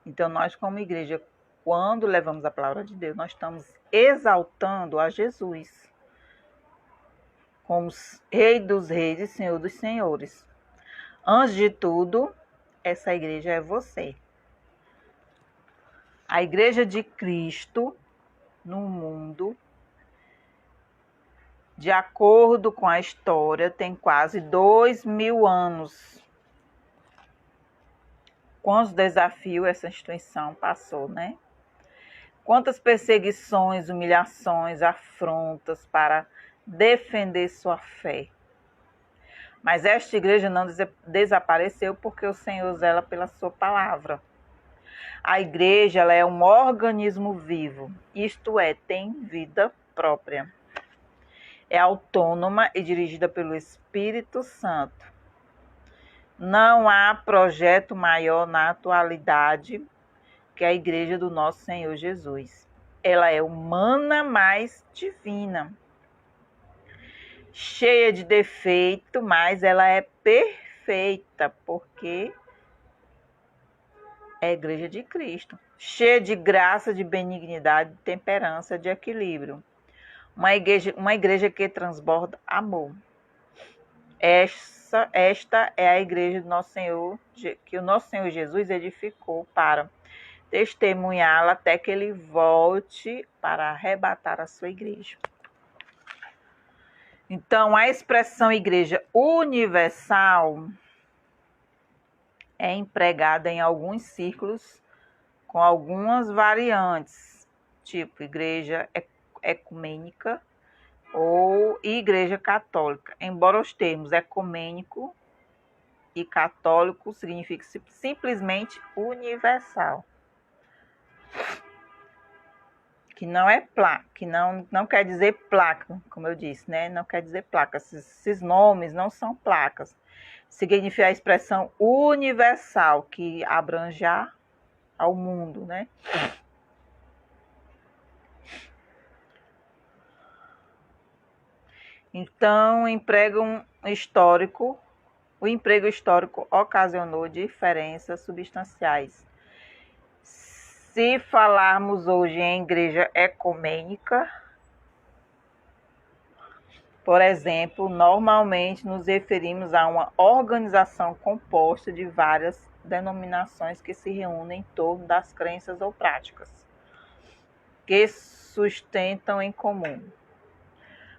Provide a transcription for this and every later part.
Então, nós como igreja, quando levamos a palavra de Deus, nós estamos exaltando a Jesus como Rei dos Reis e Senhor dos Senhores. Antes de tudo, essa igreja é você. A igreja de Cristo no mundo, de acordo com a história, tem quase 2000 anos. Quantos desafios essa instituição passou, né? Quantas perseguições, humilhações, afrontas para defender sua fé. Mas esta igreja não desapareceu porque o Senhor zela pela sua palavra. A igreja ela é um organismo vivo, isto é, tem vida própria. É autônoma e dirigida pelo Espírito Santo. Não há projeto maior na atualidade que a igreja do nosso Senhor Jesus. Ela é humana, mas divina. Cheia de defeito, mas ela é perfeita, porque é a igreja de Cristo. Cheia de graça, de benignidade, de temperança, de equilíbrio. Uma igreja que transborda amor. Esta é a igreja do nosso Senhor, que o nosso Senhor Jesus edificou para testemunhá-la até que ele volte para arrebatar a sua igreja. Então, a expressão igreja universal é empregada em alguns círculos com algumas variantes, tipo igreja ecumênica ou igreja católica, embora os termos ecumênico e católico signifiquem simplesmente universal. Que não é placa, que não quer dizer placa, como eu disse, né? Não quer dizer placa. Esses nomes não são placas. Significa a expressão universal, que abrange ao mundo, né? Então, o emprego histórico ocasionou diferenças substanciais. Se falarmos hoje em igreja ecumênica, por exemplo, normalmente nos referimos a uma organização composta de várias denominações que se reúnem em torno das crenças ou práticas que sustentam em comum.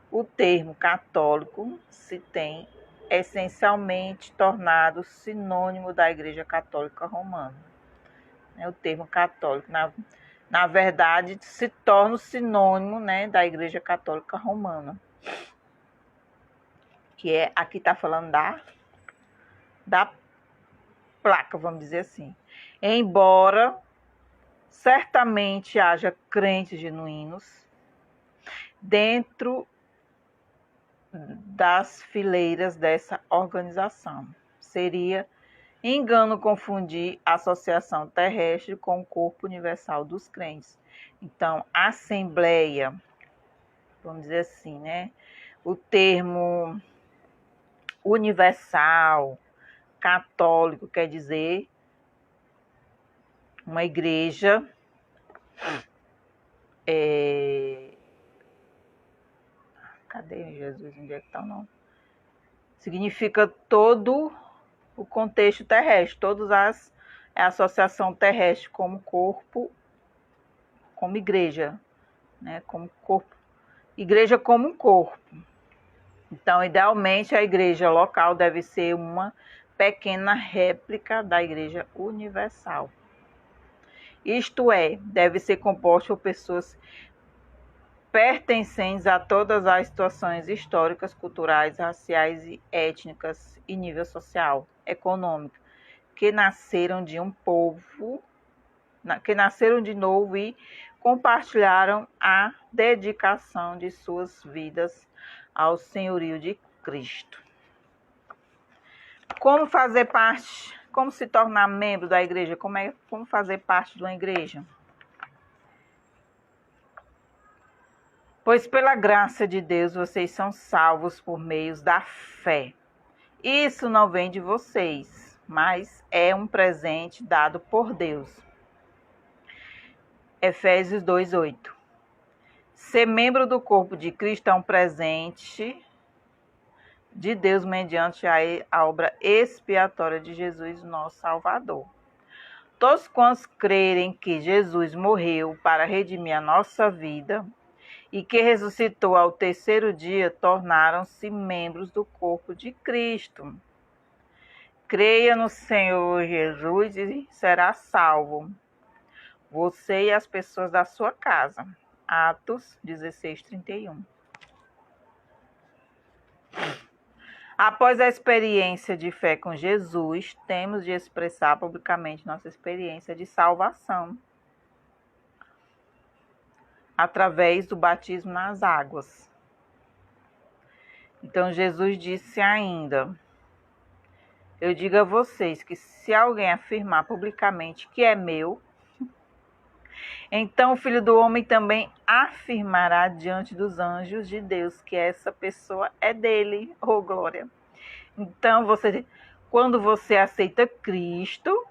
O termo católico se tem essencialmente tornado sinônimo da Igreja Católica Romana. O termo católico, na verdade, se torna o sinônimo, né, da Igreja Católica Romana. Que é, aqui está falando da placa, vamos dizer assim. Embora certamente haja crentes genuínos dentro das fileiras dessa organização. Seria engano confundir a associação terrestre com o corpo universal dos crentes. Então, assembleia, vamos dizer assim, né? O termo universal, católico, quer dizer uma igreja cadê Jesus? Onde é que está o nome? Significa todo o contexto terrestre, a associação terrestre como corpo, como igreja, né? Como corpo, igreja como um corpo. Então, idealmente, a igreja local deve ser uma pequena réplica da igreja universal. Isto é, deve ser composta por pessoas pertencentes a todas as situações históricas, culturais, raciais e étnicas e nível social, econômico, que nasceram de um povo, que nasceram de novo e compartilharam a dedicação de suas vidas ao senhorio de Cristo. Como fazer parte, como se tornar membro da igreja, como fazer parte de uma igreja? Pois pela graça de Deus vocês são salvos por meio da fé. Isso não vem de vocês, mas é um presente dado por Deus. Efésios 2:8. Ser membro do corpo de Cristo é um presente de Deus mediante a obra expiatória de Jesus, nosso Salvador. Todos quantos crerem que Jesus morreu para redimir a nossa vida e que ressuscitou ao terceiro dia, tornaram-se membros do corpo de Cristo. Creia no Senhor Jesus e será salvo, você e as pessoas da sua casa. Atos 16:31. Após a experiência de fé com Jesus, temos de expressar publicamente nossa experiência de salvação através do batismo nas águas. Então Jesus disse ainda: eu digo a vocês que se alguém afirmar publicamente que é meu, então o Filho do Homem também afirmará diante dos anjos de Deus que essa pessoa é dele. Oh, glória! Então, quando você aceita Cristo,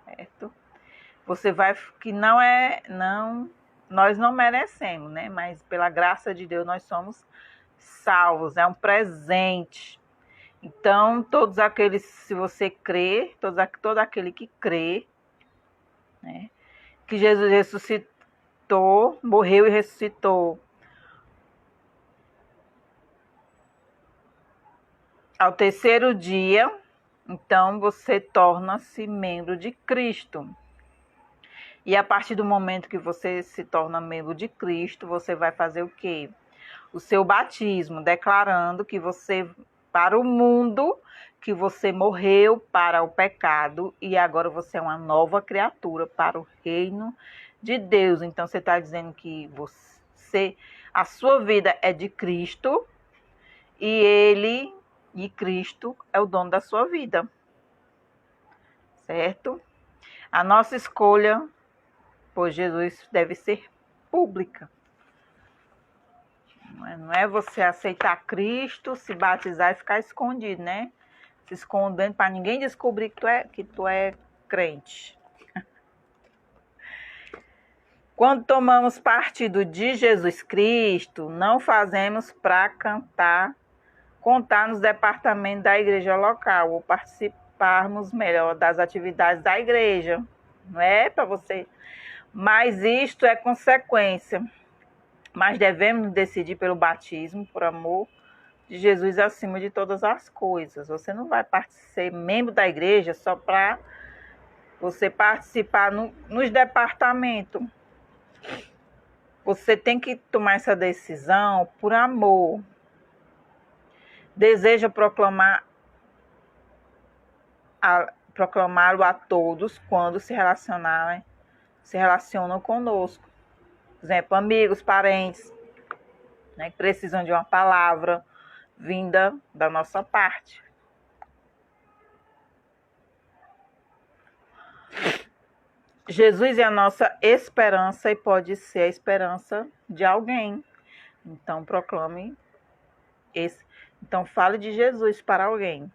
certo? Você vai, que nós não merecemos, né? Mas pela graça de Deus nós somos salvos, é um presente. Então, todos aqueles, se você crê, todo aquele que crê, né, que Jesus ressuscitou, morreu e ressuscitou ao terceiro dia, então você torna-se membro de Cristo. E a partir do momento que você se torna membro de Cristo, você vai fazer o quê? O seu batismo, declarando que você, para o mundo, que você morreu para o pecado e agora você é uma nova criatura para o reino de Deus. Então você está dizendo que a sua vida é de Cristo e Cristo é o dono da sua vida, certo? A nossa escolha por Jesus deve ser pública. Não é você aceitar Cristo, se batizar e ficar escondido, né? Se escondendo para ninguém descobrir que tu é crente. Quando tomamos partido de Jesus Cristo, não fazemos para contar nos departamentos da igreja local ou participarmos melhor das atividades da igreja. Não é para você. Mas isto é consequência. Mas devemos decidir pelo batismo, por amor de Jesus acima de todas as coisas. Você não vai ser membro da igreja só para você participar nos departamentos. Você tem que tomar essa decisão por amor. Deseja proclamá-lo a todos quando se relacionam conosco. Por exemplo, amigos, parentes, né, que precisam de uma palavra vinda da nossa parte. Jesus é a nossa esperança e pode ser a esperança de alguém. Então, proclame esse. Então, fale de Jesus para alguém.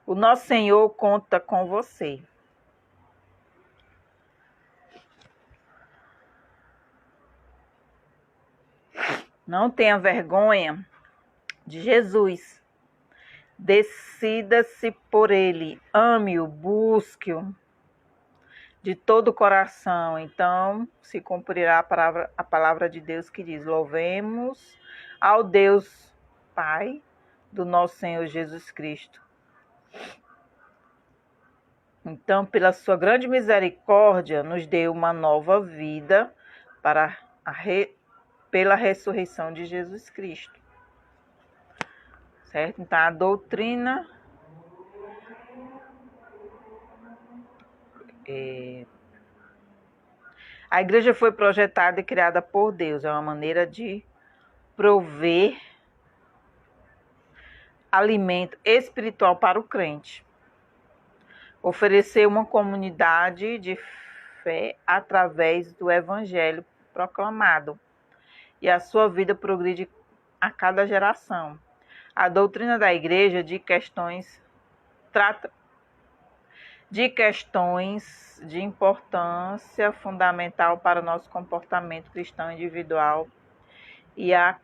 O nosso Senhor conta com você. Não tenha vergonha de Jesus. Decida-se por ele. Ame-o, busque-o de todo o coração. Então se cumprirá a palavra de Deus que diz: louvemos ao Deus Pai do nosso Senhor Jesus Cristo. Então, pela sua grande misericórdia, nos deu uma nova vida pela ressurreição de Jesus Cristo. Certo? Então, a doutrina a igreja foi projetada e criada por Deus. É uma maneira de prover alimento espiritual para o crente. Oferecer uma comunidade de fé através do evangelho proclamado. E a sua vida progride a cada geração. A doutrina da igreja de questões trata de questões de importância fundamental para o nosso comportamento cristão individual e a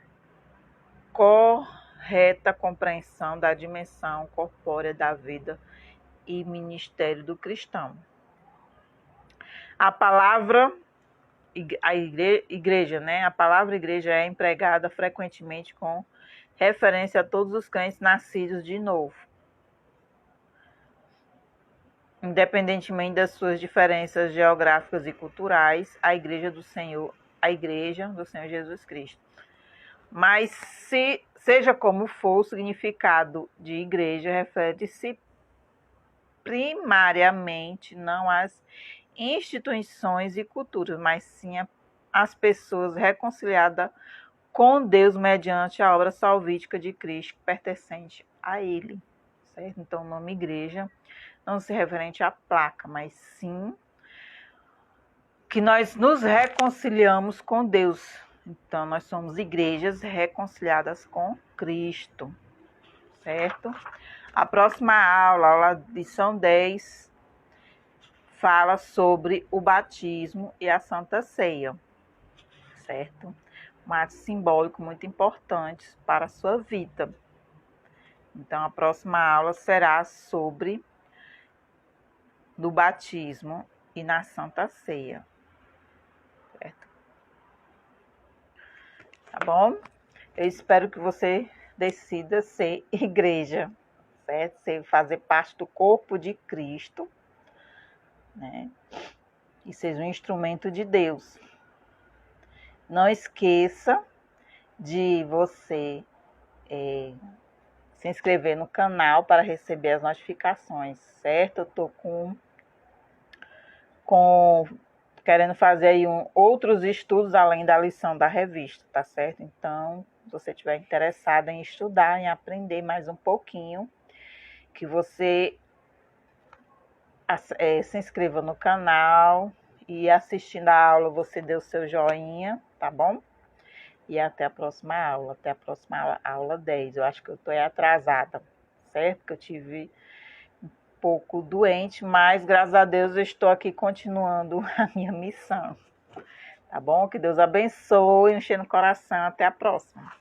correta compreensão da dimensão corpórea da vida e ministério do cristão. A palavra igreja, né? A palavra igreja é empregada frequentemente com referência a todos os crentes nascidos de novo, independentemente das suas diferenças geográficas e culturais, a igreja do Senhor Jesus Cristo. Mas seja como for, o significado de igreja refere-se primariamente não às instituições e culturas, mas sim às pessoas reconciliadas com Deus mediante a obra salvífica de Cristo pertencente a Ele, certo? Então, o nome igreja não se referente à placa, mas sim que nós nos reconciliamos com Deus. Então, nós somos igrejas reconciliadas com Cristo, certo? A próxima aula, lição 10, fala sobre o batismo e a Santa Ceia, certo? Um ato simbólico muito importante para a sua vida. Então, a próxima aula será sobre do batismo e na Santa Ceia, certo? Tá bom? Eu espero que você decida ser igreja, certo? Fazer parte do corpo de Cristo, né? E seja um instrumento de Deus. Não esqueça de você se inscrever no canal para receber as notificações, certo? Eu tô querendo fazer aí outros estudos além da lição da revista, tá certo? Então, se você estiver interessado em estudar, em aprender mais um pouquinho, que você se inscreva no canal e assistindo a aula você dê o seu joinha, tá bom? E até a próxima aula 10. Eu acho que eu estou atrasada, certo? Que eu tive um pouco doente, mas graças a Deus eu estou aqui continuando a minha missão. Tá bom? Que Deus abençoe, enchendo o coração. Até a próxima.